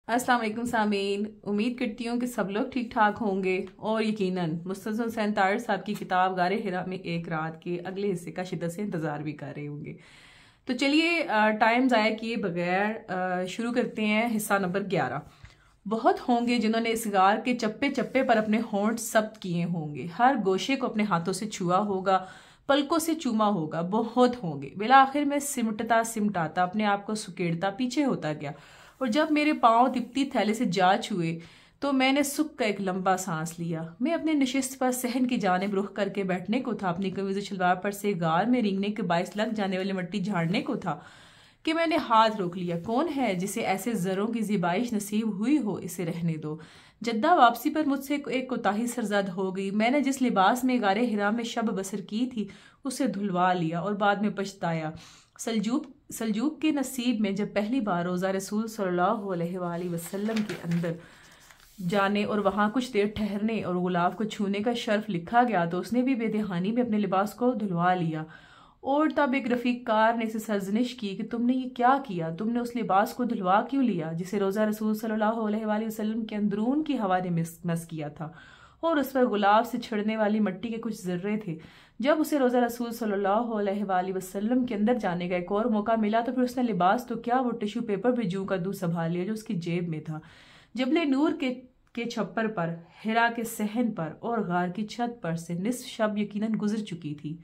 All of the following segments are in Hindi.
अस्सलाम वालेकुम सामीन। उम्मीद करती हूँ कि सब लोग ठीक ठाक होंगे और यकीनन मुस्तफ़ा हुसैन तारड़ साहब की किताब गारे हिरा में एक रात के अगले हिस्से का शिद्दत से इंतज़ार भी कर रहे होंगे। तो चलिए टाइम ज़ाया किए बगैर शुरू करते हैं हिस्सा नंबर 11। बहुत होंगे जिन्होंने इस गार के चप्पे चप्पे पर अपने होंठ सब्त किए होंगे, हर गोशे को अपने हाथों से छुआ होगा, पलकों से चूमा होगा। बहुत होंगे। बिला आखिर में सिमटता सिमटाता अपने आप को सुकेड़ता पीछे होता गया, और जब मेरे पांव तिप्ती थैले से जा छुए तो मैंने सुख का एक लंबा सांस लिया। मैं अपने नशिस्त पर सहन की जानिब रुख करके बैठने को था, अपनी कमीज शलवार पर से गार में रेंगने के बायस लग जाने वाली मिट्टी झाड़ने को था कि मैंने हाथ रोक लिया। कौन है जिसे ऐसे जरों की ज़िबाइश नसीब हुई हो, इसे रहने दो। जद्दा वापसी पर मुझसे एक कोताही सरजद हो गई। मैंने जिस लिबास में गारे हिरा में शब बसर की थी उसे धुलवा लिया और बाद में पछताया। सलजूक के नसीब में जब पहली बार रोज़ा रसूल सल्लल्लाहु अलैहि वसल्लम के अंदर जाने और वहां कुछ देर ठहरने और गुलाब को छूने का शर्फ लिखा गया तो उसने भी बेदहानी में अपने लिबास को धुलवा लिया। और तब एक रफीक कार ने इसे सरजनिश की कि तुमने ये क्या किया, तुमने उस लिबास को धुलवा क्यों लिया जिसे रोज़ा रसूल सल्लल्लाहु अलैहि वसल्लम के अंदरून की हवा ने मस किया था, और उस पर गुलाब से छिड़ने वाली मिट्टी के कुछ जर्रे थे। जब उसे रोज़ा रसूल सल्लल्लाहु अलैहि वसल्लम के अंदर जाने का एक और मौका मिला तो फिर उसने लिबास तो क्या, वो टिश्यू पेपर भी जूं का दूं संभाल लिया जो उसकी जेब में था। जबले नूर के छप्पर पर, हिरा के सहन पर और गार की छत पर से निस्फ शब यकीनन गुजर चुकी थी।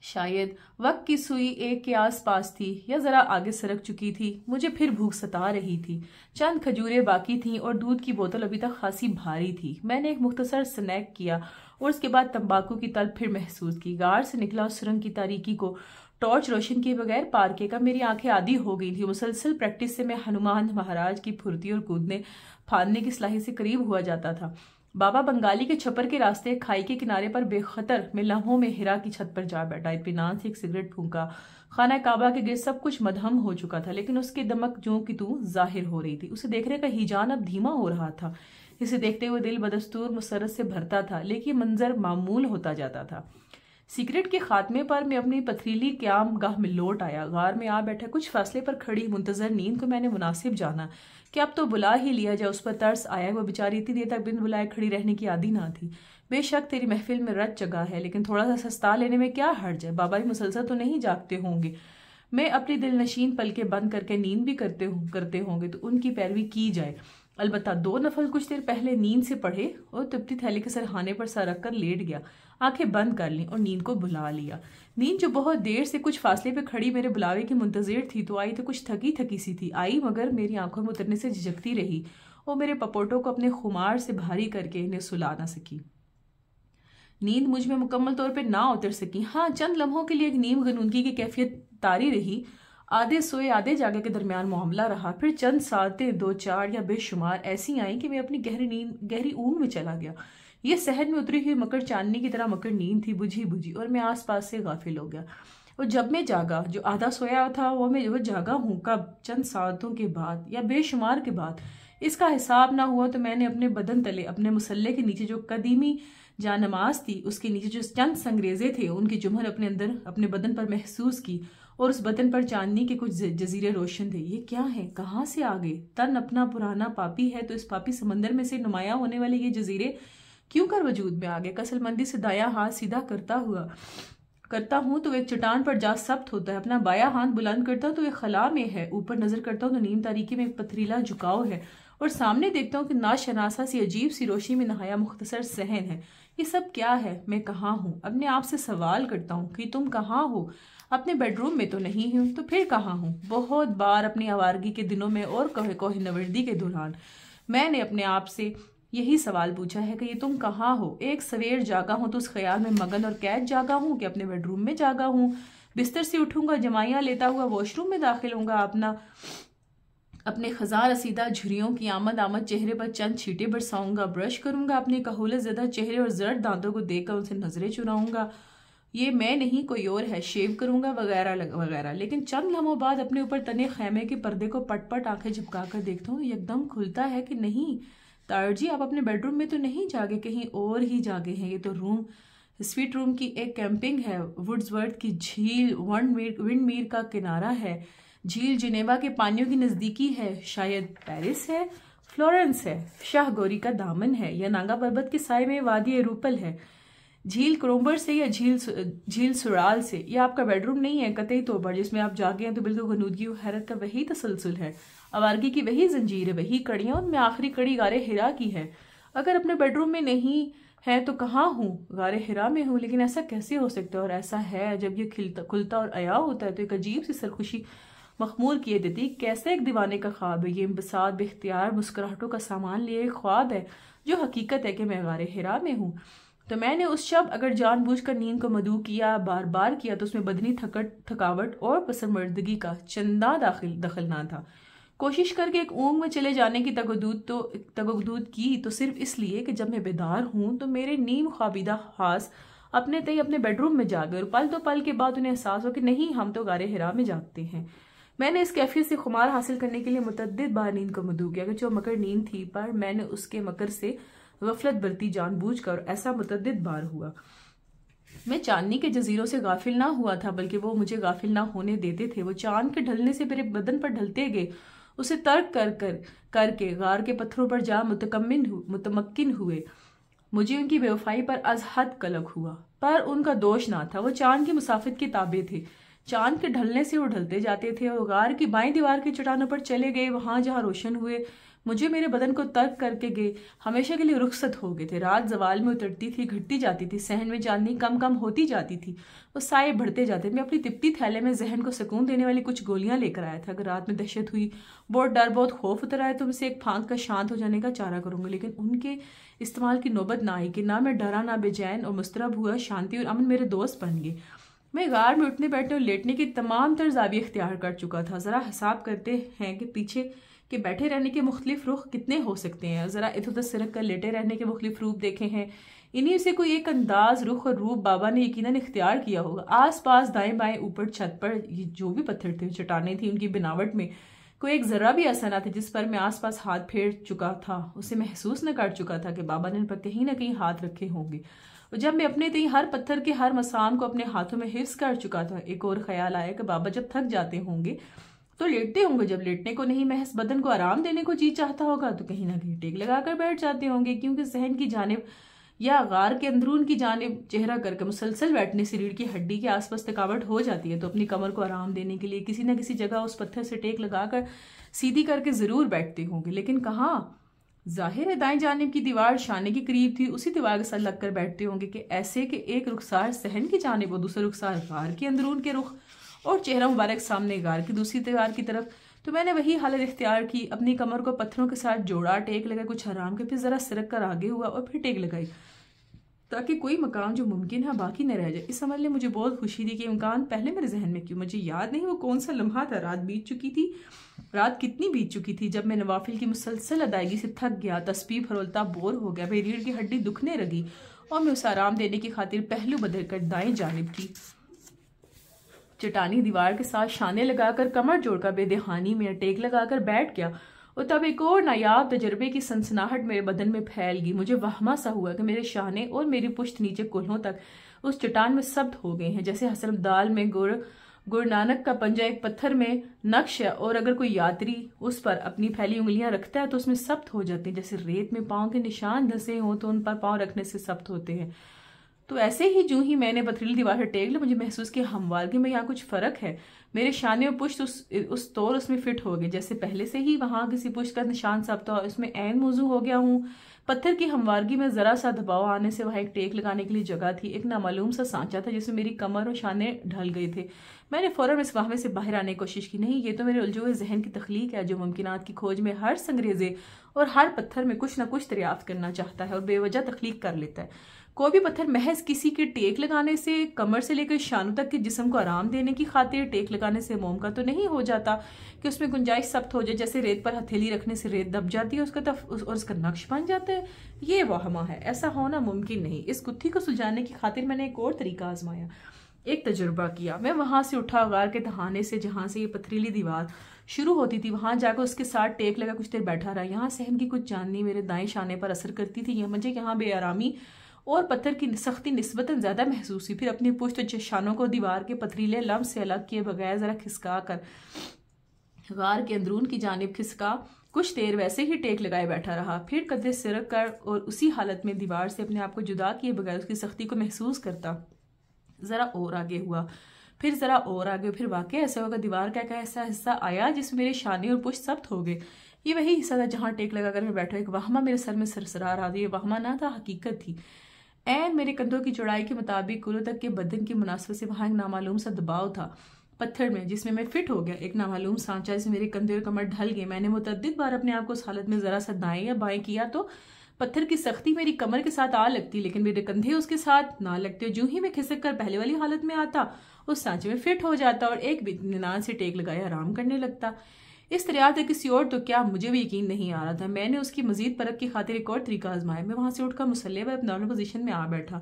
शायद वक्त की सुई एक के आसपास थी या जरा आगे सरक चुकी थी। मुझे फिर भूख सता रही थी। चंद खजूरें बाकी थीं और दूध की बोतल अभी तक खासी भारी थी। मैंने एक मुख्तसर स्नैक किया और उसके बाद तंबाकू की तलब फिर महसूस की। गार से निकला उस सुरंग की तारीकी को टॉर्च रोशन किए बगैर पार किए का मेरी आंखें आदी हो गई थी। मुसलसल प्रैक्टिस से मैं हनुमान महाराज की फुर्ती और कूदने फांदने की सलाही से करीब हुआ जाता था। बाबा बंगाली के छप्पर के रास्ते खाई के किनारे पर बेखतर में लम्हों में हिरा की छत पर जा बैठा। इत्मीनान से एक सिगरेट फूंका। खाना काबा के गिर्द सब कुछ मदहम हो चुका था, लेकिन उसकी दमक जो की तू जाहिर हो रही थी। उसे देखने का हिजान अब धीमा हो रहा था। इसे देखते हुए दिल बदस्तूर मुसरत से भरता था, लेकिन मंजर मामूल होता जाता था। सिगरेट के खात्मे पर मैं अपनी पथरीली क्याम गाह में लौट आया। गार में आ बैठा कुछ फासले पर खड़ी मुंतजर नींद को मैंने मुनासिब जाना कि अब तो बुला ही लिया जाए। उस पर तरस आया। वो बेचारी इतनी देर तक बिन बुलाए खड़ी रहने की आदी ना थी। बेशक तेरी महफिल में रच जगह है, लेकिन थोड़ा सा सस्ता लेने में क्या हर्ज है। बाबा भी मुसलसल तो नहीं जागते होंगे। मैं अपनी दिल नशीन पलके बंद करके नींद भी करते होंगे तो उनकी पैरवी की जाए। अलबत्ता 2 नफल कुछ देर पहले नींद से पढ़े और तृप्ति थैली के सरहाने पर सर रख कर लेट गया। आंखें बंद कर ली और नींद को बुला लिया। नींद जो बहुत देर से कुछ फासले पे खड़ी मेरे बुलावे की मुंतजिर थी, तो आई तो कुछ थकी थकी सी थी। आई मगर मेरी आंखों में उतरने से झिझकती रही और मेरे पपोटों को अपने खुमार से भारी करके इन्हें सुला ना सकी। नींद मुझ में मुकम्मल तौर पर ना उतर सकी। हाँ, चंद लम्हों के लिए एक नीम गनूनगी की कैफियत तारी रही। आधे सोए आधे जागे के दरमियान मामला रहा। फिर चंद सातें 2-4 या बेशुमार ऐसी आई कि मैं अपनी गहरी ऊंग में चला गया। ये सहन में उतरी हुई मकर चांदनी की तरह मकर नींद थी, बुझी बुझी, और मैं आसपास से गाफिल हो गया। और जब मैं जागा, जो आधा सोया था वो जागा हूँ कब? चंद सातों के बाद या बेशुमार के बाद। इसका हिसाब ना हुआ तो मैंने अपने बदन तले, अपने मुसल्ले के नीचे जो कदीमी जानमाज थी, उसके नीचे जो चंद संग्रेजे थे, उनकी जुमहर अपने अंदर अपने बदन पर महसूस की। और उस बदन पर चांदनी के कुछ जजीरे रोशन थे। ये क्या है? कहाँ से आ गए? तन अपना पुराना पापी है तो इस पापी समंदर में से नुमाया होने वाले ये जजीरे क्यों कर वजूद में आ गए? कसलमंदी से दाया हाथ सीधा करता हूँ तो एक चट्टान पर जा सब्त होता है। अपना बाया हाथ बुलंद करता हूँ तो एक खला में है। ऊपर नजर करता हूँ तो नीम तारीकी में एक पथरीला झुकाव है, और सामने देखता हूँ कि नाशनासा सी अजीब सी रोशनी में नहाया मुख्तसर सहन है। ये सब क्या है? मैं कहाँ हूँ? अपने आप से सवाल करता हूँ कि तुम कहाँ हो? अपने बेडरूम में तो नहीं हूँ, तो फिर कहाँ हूँ? बहुत बार अपनी आवारगी के दिनों में और कोहे नवर्दी के दौरान मैंने अपने आप से यही सवाल पूछा है कि ये तुम कहाँ हो? एक सवेर जागा हूं तो उस ख्याल में मगन और कैद जागा हूं कि अपने बेडरूम में जागा हूं। बिस्तर से उठूंगा, जमाइयां लेता हुआ वॉशरूम में दाखिल होऊंगा, अपने खजार रसीदा झुरियों की आमद चेहरे पर चंद छींटे बरसाऊंगा, ब्रश करूंगा, अपने कहूलत ज़दा चेहरे और जर्द दांतों को देखकर उनसे नजरें चुराऊंगा। ये मैं नहीं कोई और है, शेव करूंगा वगैरह वगैरह। लेकिन चंद लम्हों बाद अपने ऊपर तने खैमे के पर्दे को पट आंखें झपका कर देखता हूँ। एकदम खुलता है कि नहीं तारड़ जी, आप अपने बेडरूम में तो नहीं जागे, कहीं और ही जागे हैं। ये तो रूम स्वीट रूम की एक कैंपिंग है। वुड्सवर्थ की झील विंडमीर का किनारा है झील जिनेवा के पानियों की नज़दीकी है, शायद पेरिस है, फ्लोरेंस है, शाह गौरी का दामन है, या नागा पर्वत के साए में वादी रूपल है। झील क्रोम्बर से या झील सुराल से, या आपका बेडरूम नहीं है कतई तौर पर, जिसमें आप जागे हैं तो बिल्कुल गनूदगी और हैरत का वही तसलसल है, आवारगी की वही जंजीर है, वही कड़ियाँ, उनमें आखिरी कड़ी गारे हिरा की है। अगर अपने बेडरूम में नहीं है तो कहाँ हूँ? गारे हिरा में हूँ। लेकिन ऐसा कैसे हो सकता है? और ऐसा है, जब ये खुलता और अया होता है तो एक अजीब सी सरखुशी मखमूर किए देती। कैसे एक दीवाने का ख्वाब है ये, इंबसात बेख्तियार मुस्कुराहटों का सामान लिए एक ख्वाब है जो हकीकत है कि मैं गारे हिरा में हूँ। तो मैंने उस शब अगर जानबूझकर नींद को मदू किया, बार बार किया, तो उसमें बदनी थकावट और पसंदमर्दगी का चंदा दखल ना था। कोशिश करके एक ऊँग में चले जाने की तगदूद की तो सिर्फ इसलिए कि जब मैं बेदार हूँ तो मेरे नीम ख्वाबिदा खास अपने तय अपने बेडरूम में जागे, और पल तो पल के बाद उन्हें एहसास हो कि नहीं, हम तो गारे हिरा में जागते हैं। मैंने इस कैफियत से खुमार हासिल करने के लिए मुतअद्दिद बार नींद को मदू किया, जो मकर नींद थी, पर मैंने उसके मकर से गफलत बरती जानबूझकर। ऐसा मुतअद्दिद बार हुआ। मैं चांदनी के जजीरों से गाफिल ना हुआ था, बल्कि वो मुझे गाफिल ना होने देते थे। वो चांद के ढलने से मेरे बदन पर ढलते गए, उसे तर्क करके गार के पत्थरों पर जा मुतमक्किन हुए। मुझे उनकी बेवफाई पर अज हद कलक हुआ, पर उनका दोष ना था। वो चांद की मुसाफित के ताबे थे। चांद के ढलने से वो ढलते जाते थे और गार की बाईं दीवार की चट्टानों पर चले गए, वहां जहां रोशन हुए। मुझे मेरे बदन को तर्क करके गए, हमेशा के लिए रुखसत हो गए थे। रात जवाल में उतरती थी, घटती जाती थी, सहन में चांदनी कम कम होती जाती थी, वो साए बढ़ते जाते। मैं अपनी तिप्ती थैले में जहन को सुकून देने वाली कुछ गोलियां लेकर आया था। अगर रात में दहशत हुई, बहुत डर, बहुत खौफ उतर आए, तो उसे एक फांक का शांत हो जाने का चारा करूंगा। लेकिन उनके इस्तेमाल की नौबत ना आई कि ना मैं डरा, ना बेचैन और मुस्तरब हुआ। शांति और अमन मेरे दोस्त बन गए। मैं गार में उठने बैठने और लेटने की तमाम तर्जावी इख्तियार कर चुका था। ज़रा हिसाब करते हैं कि पीछे के बैठे रहने के मुख्तलिफ रुख कितने हो सकते हैं। ज़रा इधर उधर सिरक कर लेटे रहने के मुख्तलिफ रूप देखे हैं। इन्हीं से कोई एक अंदाज, रुख और रूप बाबा ने यकीनन इख्तियार किया होगा। आस पास दाएं बाएं ऊपर छत पर ये जो भी पत्थर थे, चट्टानें थी, उनकी बनावट में कोई एक जरा भी ऐसा ना था जिस पर मैं आस पास हाथ फेर चुका था, उसे महसूस न कर चुका था कि बाबा ने इन पर कहीं ना कहीं हाथ रखे होंगे। और जब मैं अपने तय हर पत्थर के हर मसाम को अपने हाथों में हिफ्स कर चुका था, एक और ख्याल आया कि बाबा जब थक जाते होंगे तो लेटते होंगे। जब लेटने को नहीं, महज बदन को आराम देने को जी चाहता होगा, तो कहीं ना कहीं टेक लगाकर बैठ जाते होंगे, क्योंकि सहन की जानिब या गार के अंदरून की जानिब चेहरा करके मुसलसल बैठने से रीढ़ की हड्डी के आसपास थकावट हो जाती है। तो अपनी कमर को आराम देने के लिए किसी न किसी जगह उस पत्थर से टेक लगाकर सीधी करके जरूर बैठते होंगे। लेकिन कहाँ? जाहिर है दाएं जानिब की दीवार शाने के करीब थी, उसी दीवार के साथ लगकर बैठते होंगे कि ऐसे कि एक रुखसार सहन की जानिब और दूसरा रुखसार गार के अंदरून के रुख, और चेहरा मुबारक सामने गार की दूसरी दीवार की तरफ। तो मैंने वही हालत इख्तियार की, अपनी कमर को पत्थरों के साथ जोड़ा, टेक लगाई कुछ आराम के, फिर जरा सिरक कर आगे हुआ और फिर टेक लगाई, ताकि कोई मकाम जो मुमकिन है बाकी न रह जाए। इस अमल ने मुझे बहुत खुशी दी कि इम्कान पहले मेरे जहन में क्यों, मुझे याद नहीं वो कौन सा लम्हा था। रात बीत चुकी थी, रात कितनी बीत चुकी थी जब मैं नवाफिल की मुसलसल अदायगी से थक गया, तस्बीह फरोलता बोर हो गया, मेरी रीढ़ की हड्डी दुखने लगी और मैं उसे आराम देने की खातिर पहलू बदल कर दाएं जानिब की चट्टानी दीवार के साथ शाने लगाकर कमर जोड़कर बेदहानी में टेक लगाकर बैठ गया। और तब एक और नायाब तजर्बे की सनसनाहट मेरे बदन में फैल गई। मुझे वहमा सा हुआ कि मेरे शाने और मेरी पुश्त नीचे कुल्हों तक उस चट्टान में सब्त हो गए हैं, जैसे हसरत दाल में गुरु नानक का पंजा एक पत्थर में नक्श है, और अगर कोई यात्री उस पर अपनी फैली उंगलियां रखता है तो उसमें सब्त हो जाती हैं। जैसे रेत में पाँव के निशान धंसे हों तो उन पर पाँव रखने से सब्त होते हैं। तो ऐसे ही जो ही मैंने पथरीली दीवार से टेक ली, मुझे महसूस किया हमवारगी में यहाँ कुछ फर्क है। मेरे शाने और पुश्त उस तौर उसमें फिट हो गए, जैसे पहले से ही वहां किसी पुश्त का निशान सब्त हो, उसमें ऐन मौजू हो गया हूँ। पत्थर की हमवारगी में जरा सा दबाव आने से वहां एक टेक लगाने के लिए जगह थी। एक नामालूम सा सांचा था जिसमें मेरी कमर और शाने ढल गए थे। मैंने फौरन इस वाहमे से बाहर आने की कोशिश की। नहीं, ये तो मेरे उलझे हुए जहन की तख्लीक है, जो मुमकिनात की खोज में हर संगरेजे और हर पत्थर में कुछ न कुछ दरियाफ्त करना चाहता है और बेवजह तख्लीक कर लेता है। कोई भी पत्थर महज किसी के टेक लगाने से, कमर से लेकर शानों तक के जिस्म को आराम देने की खातिर टेक लगाने से मोम का तो नहीं हो जाता कि उसमें गुंजाइश सख्त हो जाए। जैसे रेत पर हथेली रखने से रेत दब जाती है और उसका नक्श बन जाता है। ये वहमा है, ऐसा होना मुमकिन नहीं। इस गुत्थी को सुलझाने की खातिर मैंने एक और तरीका आजमाया, एक तजुर्बा किया। मैं वहां से उठा, गार के तहाने से जहां से ये पथरीली दीवार शुरू होती थी वहां जाकर उसके साथ टेक लगा कुछ देर बैठा रहा। यहाँ सहन की कुछ चांदनी मेरे दाएं शाने पर असर करती थी। मुझे यहाँ बेआरामी और पत्थर की सख्ती निस्बतन ज्यादा महसूस हुई। फिर अपनी पुश्त शानों को दीवार के पथरीले लम्ब से अलग किए बगैर जरा खिसका कर गार के अंदरून की जानिब खिसका, कुछ देर वैसे ही टेक लगाए बैठा रहा, फिर कदरे सिरक कर और उसी हालत में दीवार से अपने आप को जुदा किए बगैर उसकी सख्ती को महसूस करता ज़रा और आगे हुआ, फिर ज़रा और आगे, फिर वाकई ऐसा होगा दीवार का ऐसा हिस्सा आया जिसमें मेरे शाने और पुष्ट सख्त हो गए। ये वही हिस्सा था जहाँ टेक लगाकर मैं बैठा, एक वहमा मेरे सर में सरसरा रहा था। ये वहमा ना था, हकीकत थी। ऐन मेरे कंधों की चौड़ाई के मुताबिक कुलों तक के बदन की मुनासिबत से वहाँ एक नामालूम सा दबाव था पत्थर में, जिसमें मैं फिट हो गया। एक नामालूम सांचा जिसमें मेरे कंधे और कमर ढल गए। मैंने मुतअद्दिद बार अपने आप को उस हालत में ज़रा सा दाएं या बाएं किया तो पत्थर की सख्ती मेरी कमर के साथ आ लगती, लेकिन मेरे कंधे उसके साथ ना लगते। जो ही मैं खिसक कर पहले वाली हालत में आता, उस सांचे में फिट हो जाता और एक इत्मीनान से टेक लगाए आराम करने लगता। इस तरह से किसी और तो क्या, मुझे भी यकीन नहीं आ रहा था। मैंने उसकी मजीद परख की खातिर एक और तरीका आजमाया। मैं वहां से उठकर मुसल्ले पर नॉर्मल पोजीशन में आ बैठा,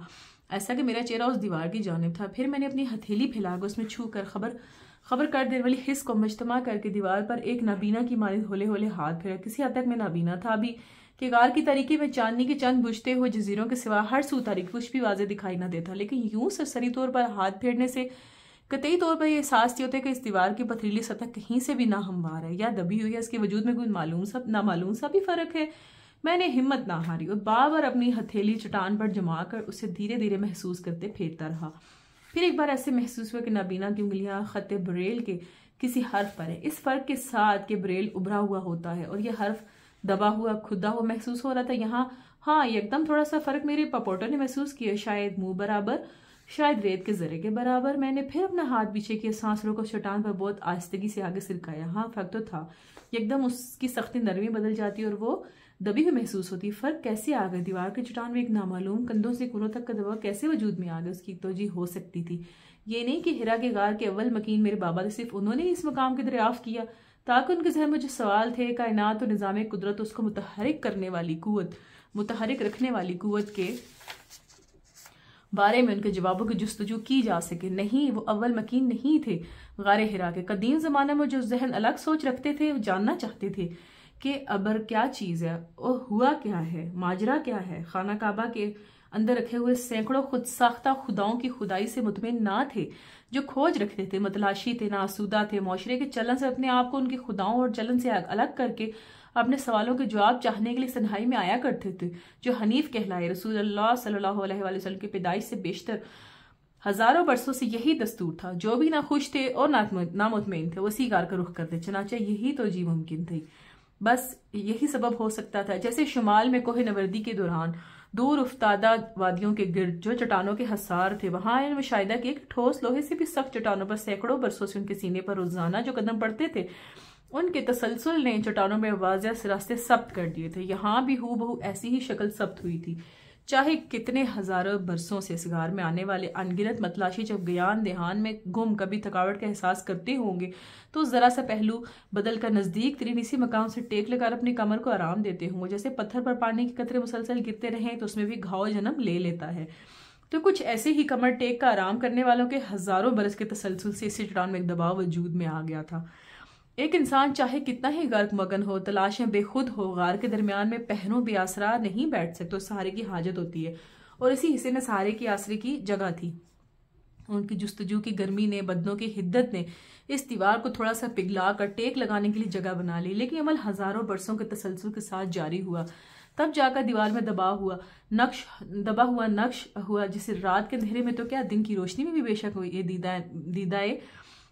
ऐसा कि मेरा चेहरा उस दीवार की जानिब था। फिर मैंने अपनी हथेली फैलाकर उसमें छू कर खबर कर देने वाली हिस्स को मजतमा करके दीवार पर एक नाबीना की मानिंद होले होले हाथ फेरा। किसी हद तक मैं नाबीना था अभी कि गार की तारीकी में चांदनी के चंद बुझते हुए जजीरों के सिवा हर सू तारीख कुछ भी वाजे दिखाई ना देता, लेकिन यूं सरसरी तौर पर हाथ फेरने से कतई तौर पर यह एहसास होता है कि इस दीवार की पथरीली सतह कहीं से भी ना हमवार है या दबी हुई है। इसके वजूद में कोई नामालूम सा भी फर्क है। मैंने हिम्मत ना हारी और बार अपनी हथेली चट्टान पर जमा कर उसे धीरे धीरे महसूस करते फेरता रहा। फिर एक बार ऐसे महसूस हुआ कि नाबीना की उंगलियां खत्ते ब्रेल के किसी हर्फ पर है, इस फर्क के साथ कि ब्रेल उभरा हुआ होता है और यह हर्फ दबा हुआ खुदा हुआ महसूस हो रहा था। यहाँ हाँ, एकदम थोड़ा सा फर्क मेरे पपोटो ने महसूस किया, शायद मुंह बराबर, शायद रेत के जरे के बराबर। मैंने फिर अपना हाथ पीछे किया, सांस रोको, चट्टान पर बहुत आहिस्तगी से आगे सिरकाया। हाँ, फर्क तो था, एकदम उसकी सख्ती नरमी बदल जाती और वो दबी हुई महसूस होती। फर्क कैसे आ गया? दीवार के चट्टान में एक नामालूम कंधों से कुलों तक का दबाव कैसे वजूद में आ गया? उसकी तोजी हो सकती थी। ये नहीं कि हिरा के गार के अव्वल मकीन मेरे बाबा थे, सिर्फ उन्होंने इस मकाम की दरियाफ्त किया, ताकि उनके जहन में जो सवाल थे कायनात और निज़ाम कुदरत उसको मुतहरिक करने वाली कुव्वत, मुतहरिक रखने वाली कुव्वत के बारे में उनके जवाबों की जुस्तजू की जा सके। नहीं, वो अव्वल मकीन नहीं थे। गारे हिरा के कदीम ज़माने में जो जहन अलग सोच रखते थे, वो जानना चाहते थे कि अबर क्या चीज़ है और हुआ क्या है, माजरा क्या है। खाना काबा के अंदर रखे हुए सैकड़ों खुद साख्ता खुदाओं की खुदाई से मुतमिन ना थे, जो खोज रखते थे, मतलाशी थे, नासूदा थे, माशरे के चलन से अपने आप को उनके खुदाओं और चलन से अलग करके अपने सवालों के जवाब चाहने के लिए तन्हाई में आया करते थे, जो हनीफ कहलाए। रसूलुल्लाह सल्लल्लाहु अलैहि वसल्लम की पैदाइश से बेशतर हजारों बरसों से यही दस्तूर था। जो भी ना खुश थे और नामुतमईन थे, वो इसी कार का रुख करते, चनाचे यही तो जी मुमकिन थी। बस यही सबब हो सकता था। जैसे शुमाल में कोहे नवर्दी के दौरान दूर उफ्तादा वादियों के गिर्द जो चट्टानों के हसार थे, वहां इन्हें मुशाहिदा किया कि ठोस लोहे से भी सख्त चट्टानों पर सैकड़ों बरसों से उनके सीने पर रोजाना जो कदम पड़ते थे, उनके तसलसल ने चट्टानों में वाज़ेह रास्ते सब्त कर दिए थे। यहाँ भी हूबहू ऐसी ही शक्ल सब्त हुई थी। चाहे कितने हजारों बरसों से इस गार में आने वाले अनगिनत मतलाशी जब गयान देहान में गुम कभी थकावट का एहसास करते होंगे, तो जरा सा पहलू बदल कर नजदीक तरीन इसी मकाम से टेक लगाकर अपनी कमर को आराम देते होंगे। जैसे पत्थर पर पानी के कतरे मुसलसल गिरते रहें तो उसमें भी घाव जन्म ले लेता है। तो कुछ ऐसे ही कमर टेक का आराम करने वालों के हजारों बरस के तसलसल से इसी चट्टान में एक दबाव वजूद में आ गया था। एक इंसान चाहे कितना ही गर्क मगन हो, तलाशें बेखुद हो, गार के दरमियान में पहरों बेआसरा नहीं बैठ सकते। सहारे की हाजत होती है और इसी हिस्से में सहारे की आसरे की जगह थी। उनकी जुस्तजू की गर्मी ने, बदनों की हिद्दत ने इस दीवार को थोड़ा सा पिघला कर टेक लगाने के लिए जगह बना ली, लेकिन अमल हजारों बरसों के तसलसल के साथ जारी हुआ। तब जाकर दीवार में दबा हुआ नक्श हुआ, जिसे रात के अंधेरे में तो क्या, दिन की रोशनी में भी बेशक ये दीदाए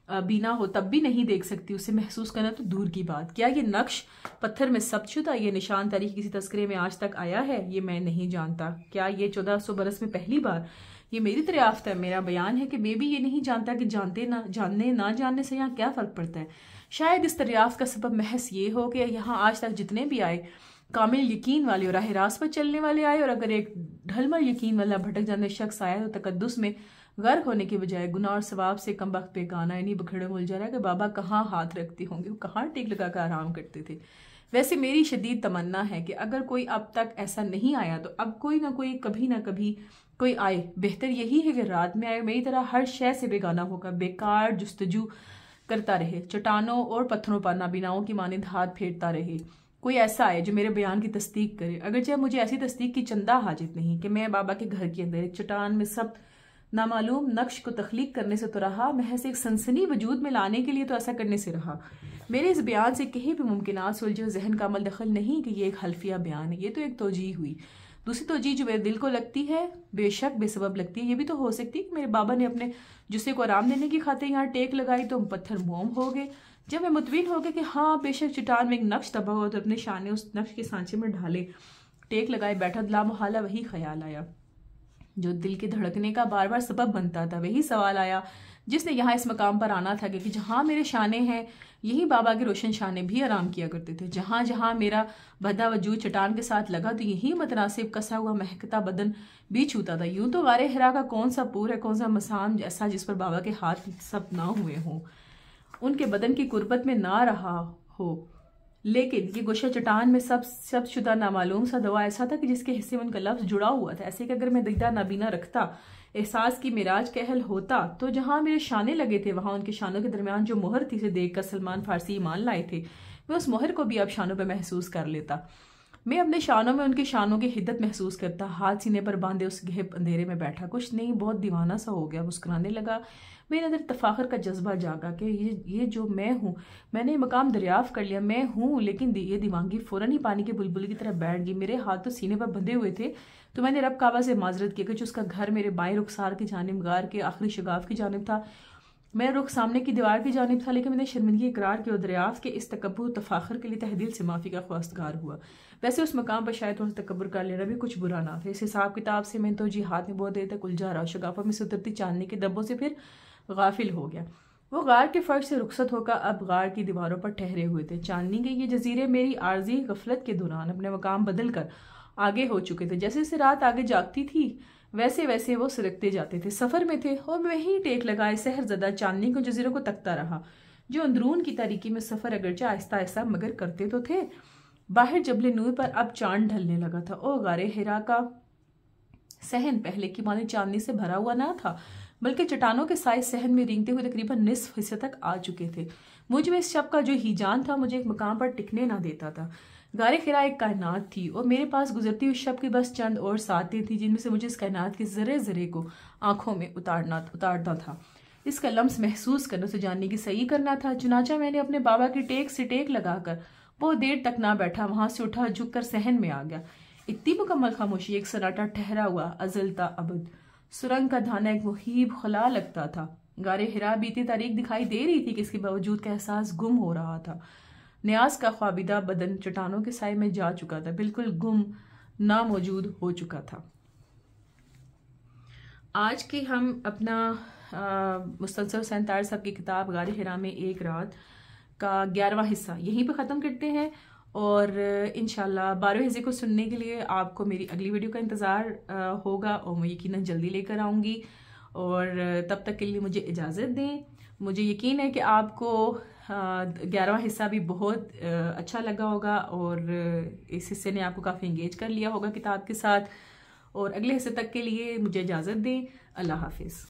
बीना हो तब भी नहीं देख सकती। उसे महसूस करना तो दूर की बात। क्या ये नक्श पत्थर में सब्तशुदा, ये निशान तारीख किसी तस्करे में आज तक आया है? ये मैं नहीं जानता। क्या ये 1400 बरस में पहली बार? ये मेरी दरियाफ्त है, मेरा बयान है कि मैं भी ये नहीं जानता कि जानने ना जानने से यहाँ क्या फ़र्क पड़ता है। शायद इस दरियाफ्त का सबब महज ये हो कि यहाँ आज तक जितने भी आए, कामिल यकीन वाले और राह रास्त पर चलने वाले आए, और अगर एक ढलमल यकीन वाला भटक जाने शख्स आया तो तकद्दुस में गर्क होने की बजाय गुनाह और सवाब से कम वक्त बेगाना यानी बखड़े मुल जा रहा है कि बाबा कहाँ हाथ रखते होंगे, वो कहाँ टेक लगा कर आराम करते थे। वैसे मेरी शदीद तमन्ना है कि अगर कोई अब तक ऐसा नहीं आया तो अब कोई ना कोई कभी ना कभी कोई आए। बेहतर यही है कि रात में आए, मेरी तरह हर शय से बेगाना होकर बेकार जुस्तजू करता रहे, चट्टानों और पत्थरों पर नाबीनाओं की मानिंद हाथ फेरता रहे। कोई ऐसा आए जो मेरे बयान की तस्दीक करे। अगर चाहे मुझे ऐसी तस्दीक की चंदा हाजित नहीं कि मैं बाबा के घर के अंदर एक चट्टान में सब नामालूम नक्श को तख्लीक करने से तो रहा, महज एक सनसनी वजूद में लाने के लिए तो ऐसा करने से रहा। मेरे इस बयान से कहीं भी मुमकिनात सुलझे जहन का अमल दखल नहीं कि ये एक हल्फिया बयान है, ये तो एक तोजीह हुई। दूसरी तोजीह जो मेरे दिल को लगती है, बेशक बेसबब लगती है, ये भी तो हो सकती है कि मेरे बाबा ने अपने जुस्से को आराम देने की खातिर यहाँ टेक लगाई तो हम पत्थर मोम हो गए। जब मैं मुतमिन हो गया कि हाँ बेशक चट्टान में एक नक्श तबाह हो तो अपने शाने उस नक्श के सांचे में ढाले, टेक लगाए बैठा, लामोहाला वही ख्याल आया जो दिल के धड़कने का बार बार सबब बनता था। वही सवाल आया जिसने यहाँ इस मकाम पर आना था कि जहाँ मेरे शाने हैं यही बाबा के रोशन शाने भी आराम किया करते थे। जहाँ जहाँ मेरा बदा वजूद चट्टान के साथ लगा तो यही मतनासिब कसा हुआ महकता बदन भी छूता था। यूं तो गारे हिरा का कौन सा पूर है, कौन सा मसान ऐसा जिस पर बाबा के हाथ सब ना हुए हों, उनके बदन की कुर्बत में ना रहा हो, लेकिन ये गोशा चट्टान में सब शुदा नामालूम सा दवा ऐसा था कि जिसके हिस्से में उनका लफ्ज जुड़ा हुआ था। ऐसे कि अगर मैं दिग्दा नाबीना रखता, एहसास की मिराज कहल होता, तो जहां मेरे शाने लगे थे वहां उनके शानों के दरमियान जो मोहर थी, से देखकर सलमान फारसी ईमान लाए थे, मैं उस मोहर को भी अब शानों पर महसूस कर लेता। मैं अपने शानों में उनके शानों की हिद्दत महसूस करता। हाथ सीने पर बांधे उस गहब अंधेरे में बैठा, कुछ नहीं, बहुत दीवाना सा हो गया, मुस्कुराने लगा। मेरे अंदर तफाखर का जज्बा जागा कि ये जो मैं हूँ, मैंने मकाम दरियाफ्त कर लिया, मैं हूँ। लेकिन ये दीवानगी फौरन ही पानी के बुलबुल की तरह बैठ गई। मेरे हाथ तो सीने पर बंधे हुए थे, तो मैंने रब काबा से माजरत की कि उसका घर मेरे बाएं रुखसार की जानिब गार के आखिरी शगाफ की जानिब था, मेरा रुख सामने की दीवार की जानिब था। लेकिन मैंने शर्मिंदगी इकरार की और दरियाफ्त के इस तकब्बुर तफाखर के लिए तहदील से माफ़ी का ख्वास्तगार हुआ। वैसे उस मकाम पर शायद थोड़ा तकब्बुर कर लेना भी कुछ बुरा ना था। इस हिसाब किताब से मैं तो जी हाथ में बहुत देर तक उलझा रहा, शगाफा में से उतरती चांदनी के धब्बों से फिर गाफिल हो गया। वो गार के फर्श से रुखसत होकर अब गार की दीवारों पर ठहरे हुए थे। चांदनी के ये जजीरे मेरी आर्जी गफलत के दौरान अपने मकाम बदल कर आगे हो चुके थे। जैसे जैसे रात आगे जागती थी वैसे वैसे वो सरकते जाते थे। सफर में थे और मैं वहीं टेक लगाए सहरजदा चांदनी को जजीरों को तकता रहा, जो अंदरून की तारीकी में सफर अगरचे आहिस्ता आहिस्ता मगर करते तो थे। बाहर जबले नूर पर अब चांद ढलने लगा था और गारे हिरा का सहन पहले की माने चांदनी से भरा हुआ ना था, बल्कि चट्टानों के साइज सहन में रेंगते हुए तकरीबन निस्फ हिस्से तक आ चुके थे। मुझ में इस शब का जो हिजान था मुझे एक मकाम पर टिकने ना देता था। गारे खिरा एक कायनात थी और मेरे पास गुजरती हुई शब की बस चंद और सातें थी जिनमें से मुझे इस कायनात के जरे जरे को आंखों में उतारना था, इसका लम्स महसूस करना, उसे जानने की सही करना था। चुनाचा मैंने अपने बाबा की टेक से टेक लगाकर बहुत देर तक ना बैठा, वहां से उठा, झुककर सहन में आ गया। इतनी मुकम्मल खामोशी, एक सन्नाटा ठहरा हुआ अजलता अबद। सुरंग का धाना एक मुहीब खला लगता था। गारे हिरा बीती तारीख दिखाई दे रही थी कि इसके बावजूद का एहसास गुम हो रहा था। न्याज का ख्वाबिदा बदन चट्टानों के साए में जा चुका था, बिल्कुल गुम ना मौजूद हो चुका था। आज के हम अपना मुस्तनसर हुसैन तार साहब की किताब गारे हिरा में एक रात का 11वां हिस्सा यहीं पे ख़त्म करते हैं और इंशाल्लाह 12वें हिस्से को सुनने के लिए आपको मेरी अगली वीडियो का इंतज़ार होगा और मैं यकीनन जल्दी लेकर आऊँगी। और तब तक के लिए मुझे इजाज़त दें। मुझे यकीन है कि आपको 11वां हिस्सा भी बहुत अच्छा लगा होगा और इस हिस्से ने आपको काफ़ी इंगेज कर लिया होगा किताब के साथ। और अगले हिस्से तक के लिए मुझे इजाज़त दें। अल्लाह हाफिज़।